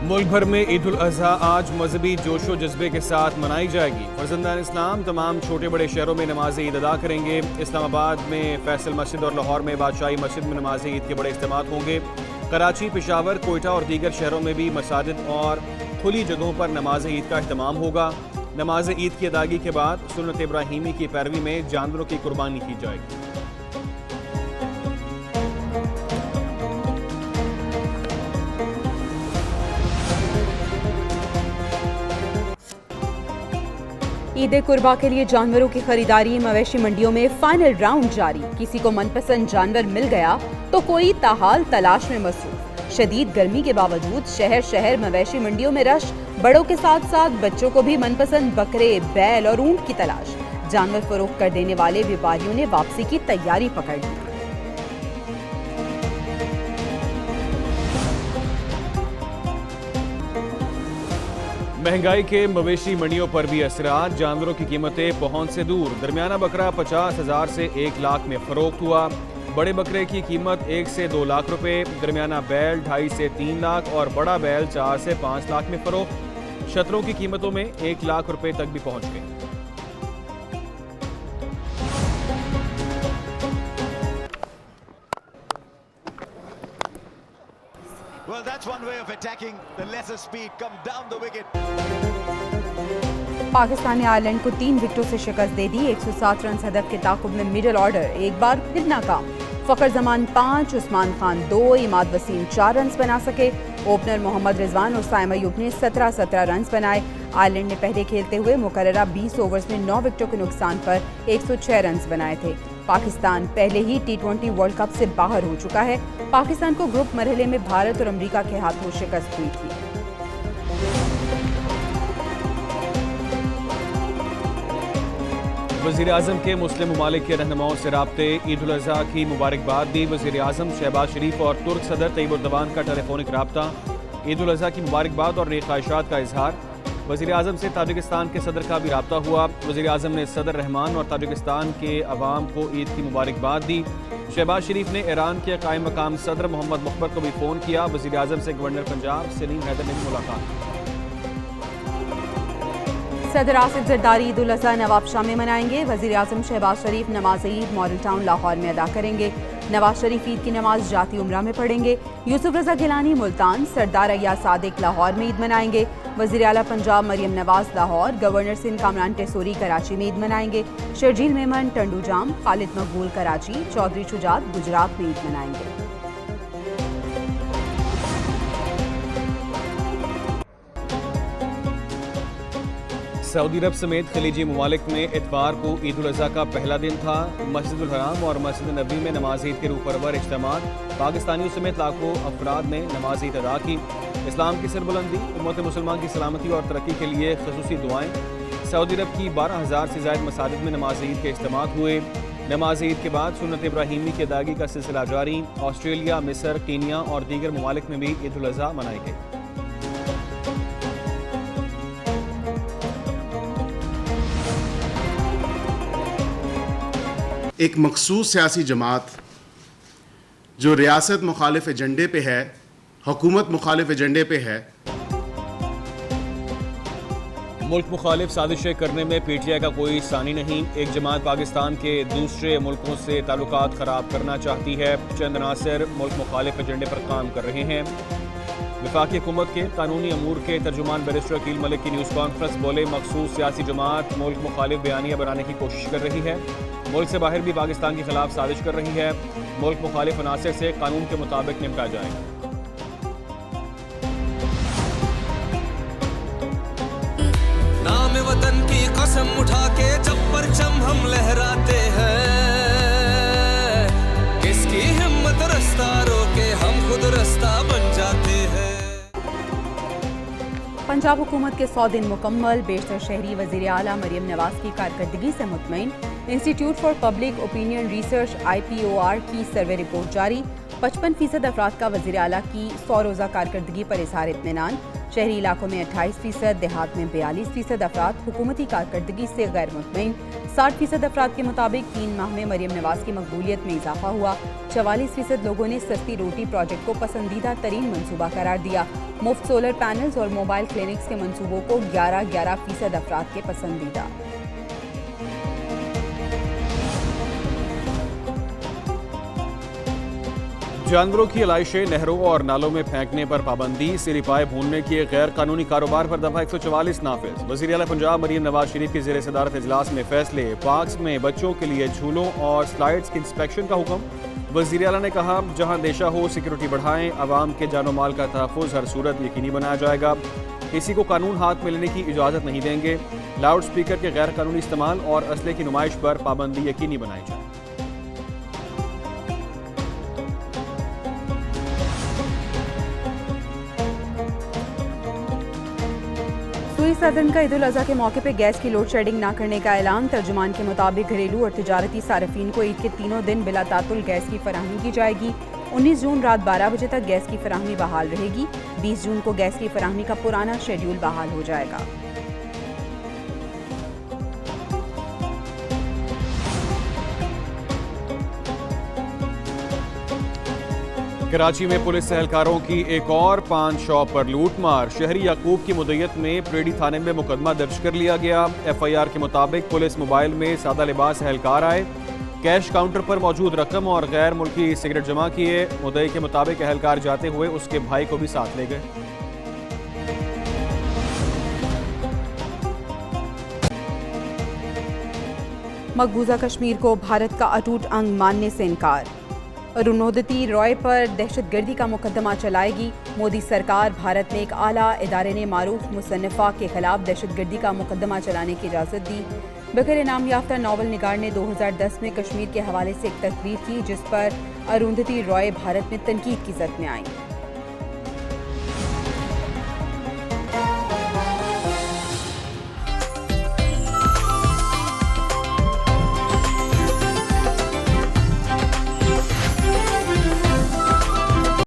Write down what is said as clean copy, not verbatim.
मुल्क भर में ईद उल अज़हा आज मजहबी जोशो जज्बे के साथ मनाई जाएगी। फर्जंदान इस्लाम तमाम छोटे बड़े शहरों में नमाज ईद अदा करेंगे। इस्लामाबाद में फैसल मस्जिद और लाहौर में बादशाही मस्जिद में नमाज ईद के बड़े इज्तिमात होंगे। कराची, पेशावर, कोयटा और दीगर शहरों में भी मसाजिद और खुली जगहों पर नमाज ईद का अहतमाम होगा। नमाज ईद की अदायगी के बाद सुन्नत इब्राहीमी की पैरवी में जानवरों की कुर्बानी की जाएगी। ईद कुर्बा के लिए जानवरों की खरीदारी मवेशी मंडियों में फाइनल राउंड जारी। किसी को मनपसंद जानवर मिल गया तो कोई ताहाल तलाश में मसरूफ। शदीद गर्मी के बावजूद शहर शहर मवेशी मंडियों में रश। बड़ों के साथ साथ बच्चों को भी मनपसंद बकरे, बैल और ऊंट की तलाश। जानवर फरोख्त कर देने वाले व्यापारियों ने वापसी की तैयारी पकड़ ली। महंगाई के मवेशी मंडियों पर भी असरात। जानवरों की कीमतें पहुंच से दूर। दरमियाना बकरा 50,000 से 1 लाख में फरोख्त हुआ। बड़े बकरे की कीमत 1 से 2 लाख रुपए। दरमियाना बैल 2.5 से 3 लाख और बड़ा बैल 4 से 5 लाख में फरोख्त। शतरों की कीमतों में 1 लाख रुपए तक भी पहुंच गई। Well, that's one way of attacking the lesser speed. Come down the wicket. Pakistan ने आयरलैंड को 3 विकेटों से शिकस्त दे दी। 107 रन हदफ के ताकुब में मिडिल ऑर्डर एक बार फिर नाकाम। फखर जमान 5, उस्मान खान 2, इमाद वसीम 4 रन बना सके। ओपनर मोहम्मद रिजवान और साइम अयूब ने 17 रन बनाए। आयरलैंड ने पहले खेलते हुए मुकर्ररा 20 ओवर्स में 9 विकेटों के नुकसान पर 106 रन बनाए थे। पाकिस्तान पहले ही T20 वर्ल्ड कप से बाहर हो चुका है। पाकिस्तान को ग्रुप मरहले में भारत और अमेरिका के हाथों शिकस्त हुई थी। वज़ीर आज़म के मुस्लिम ममालिक के रहनुमाओं से राब्ते। ईद उल अज़हा की मुबारकबाद दी। वज़ीर आज़म शहबाज शरीफ और तुर्क सदर तैयब उर्दवान का टेलीफोनिक राब्ता। ईद उल अज़हा की मुबारकबाद और नेक ख्वाहिशात का इजहार। वज़ीर आज़म से ताजिकिस्तान के सदर का भी राब्ता हुआ। वज़ीर आज़म ने सदर रहमान और ताजिकिस्तान के अवाम को ईद की मुबारकबाद दी। शहबाज शरीफ ने ईरान के कायम मकाम सदर मोहम्मद मुख्बर को भी फ़ोन किया। वज़ीर आज़म से गवर्नर पंजाब सलीम हैदर ने भी मुलाकात की। सदर आसिफ जरदारी ईद उल अज़हा नवाब शाह में मनाएंगे। वज़ीर आज़म शहबाज शरीफ नमाज ईद मॉडल टाउन लाहौर में अदा करेंगे। नवाज शरीफ ईद की नमाज जाती उम्रा में पढ़ेंगे। यूसुफ रज़ा गिलानी मुल्तान, सरदार अय्याज सादिक लाहौर में ईद मनाएंगे। वज़ीर आला पंजाब मरियम नवाज लाहौर, गवर्नर सिंध कामरान टेसोरी कराची में ईद मनाएंगे। शर्जील मेमन टंडू जाम, खालिद मकबूल कराची, चौधरी शुजात गुजरात में ईद मनाएंगे। सऊदी अरब समेत खलीजी ममालिक में इतवार को ईद उल अज़हा का पहला दिन था। मस्जिदुल हराम और मस्जिद नबी में नमाज ईद के रूह परवर इज्तिमात। पाकिस्तानियों समेत लाखों अफराद ने नमाज ईद अदा की। इस्लाम की सरबुलंदी, उम्मत मुसलमान की सलामती और तरक्की के लिए ख़ुसूसी दुआएं। सऊदी अरब की 12,000 से ज़ायद मसाजिद में नमाज ईद के इज्तिमात हुए। नमाज ईद के बाद सुन्नत इब्राहीमी की अदायगी का सिलसिला जारी। ऑस्ट्रेलिया, मिस्र, कीनिया और दीगर ममालिक में भी ईद उल अज़हा मनाई गई। एक मखसूस सियासी जमात जो रियासत मुखालिफ एजेंडे पे है, हुकूमत मुखालिफ एजेंडे पे है, मुल्क मुखालिफ साजिशें करने में पीटीआई का कोई सानी नहीं। एक जमात पाकिस्तान के दूसरे मुल्कों से ताल्लुकात ख़राब करना चाहती है। चंद अनासर मुल्क मुखालिफ एजेंडे पर काम कर रहे हैं। वफाकी हुकूमत के कानूनी अमूर के तर्जुमान बैरिस्टर अकील मलिक की न्यूज़ कॉन्फ्रेंस बोले, मखसूस सियासी जमात मुल्क मुखालिफ बयानिया बनाने की कोशिश कर रही है। मुल्क से बाहर भी पाकिस्तान के खिलाफ साजिश कर रही है। मुल्क मुखालिफ अनासर से कानून के मुताबिक निपटा जाएगा। नाम वतन की कसम उठा के जब परचम हम लहराते हैं, किसकी हिम्मत रास्ता रोके, हम खुद रास्ता बन जाते हैं। पंजाब हुकूमत के 100 दिन मुकम्मल। बेशतर शहरी वज़ीर आला मरियम नवाज की कारकर्दगी से मुतमईन। Institute for public opinion research IPOR की सर्वे रिपोर्ट जारी। 55% अफराद का वज़ीर आला की 100 रोज़ा कारकर्दगी पर इज़हार इत्मीनान। शहरी इलाकों में 28%, देहात में 42% अफराद हुकूमती कारकर्दगी से गैर मुतमईन। 60% अफराद के मुताबिक 3 माह में मरियम नवाज की मकबूलियत में इजाफा हुआ। 44% लोगों ने सस्ती रोटी प्रोजेक्ट को पसंदीदा तरीन मंसूबा करार दिया। मुफ्त सोलर पैनल्स और मोबाइल क्लिनिक्स के मंसूबों को 11% अफराद के पसंदीदा। जानवरों की अलाइशें नहरों और नालों में फेंकने पर पाबंदी, सिरिपाए भूनने के गैर कानूनी कारोबार पर दफा 144 नाफिज। वज़ीर आला पंजाब मरियम नवाज शरीफ की ज़ेर सदारत इजलास में फैसले। पार्क्स में बच्चों के लिए झूलों और स्लाइड्स की इंस्पेक्शन का हुक्म। वज़ीर आला ने कहा, जहां देशा हो सिक्योरिटी बढ़ाएं, अवाम के जानो माल का तहफ़्फ़ुज़ हर सूरत यकीनी बनाया जाएगा। किसी को कानून हाथ में लेने की इजाज़त नहीं देंगे। लाउड स्पीकर के गैर कानूनी इस्तेमाल और असले की नुमाइश पर पाबंदी यकीनी बनाई जाए। सदन का ईद उल अज़हा के मौके पर गैस की लोड शेडिंग न करने का ऐलान। तर्जुमान के मुताबिक घरेलू और तिजारती सार्फिन को ईद के तीनों दिन बिला तातुल गैस की फराहमी की जाएगी। 19 जून रात 12 बजे तक गैस की फराहमी बहाल रहेगी। 20 जून को गैस की फराहमी का पुराना शेड्यूल बहाल हो जाएगा। कराची में पुलिस एहलकारों की एक और पान शॉप पर लूटमार। शहरी याकूब की मुद्दत में प्रेडी थाने में मुकदमा दर्ज कर लिया गया। FIR के मुताबिक पुलिस मोबाइल में सादा लिबास एहलकार आए, कैश काउंटर पर मौजूद रकम और गैर मुल्की सिगरेट जमा किए। मुद्दई के मुताबिक एहलकार जाते हुए उसके भाई को भी साथ ले गए। मकबूजा कश्मीर को भारत का अटूट अंग मानने से इनकार। अरुंधति रॉय पर दहशतगर्दी का मुकदमा चलाएगी। मोदी सरकार भारत में एक आला इदारे ने मारूफ मुसन्निफा के खिलाफ दहशतगर्दी का मुकदमा चलाने की इजाज़त दी। बकर इनाम याफ्ता नावल निगार ने 2010 में कश्मीर के हवाले से एक तकरीर की जिस पर अरुंधति रॉय भारत में तनकीद की जद में आई।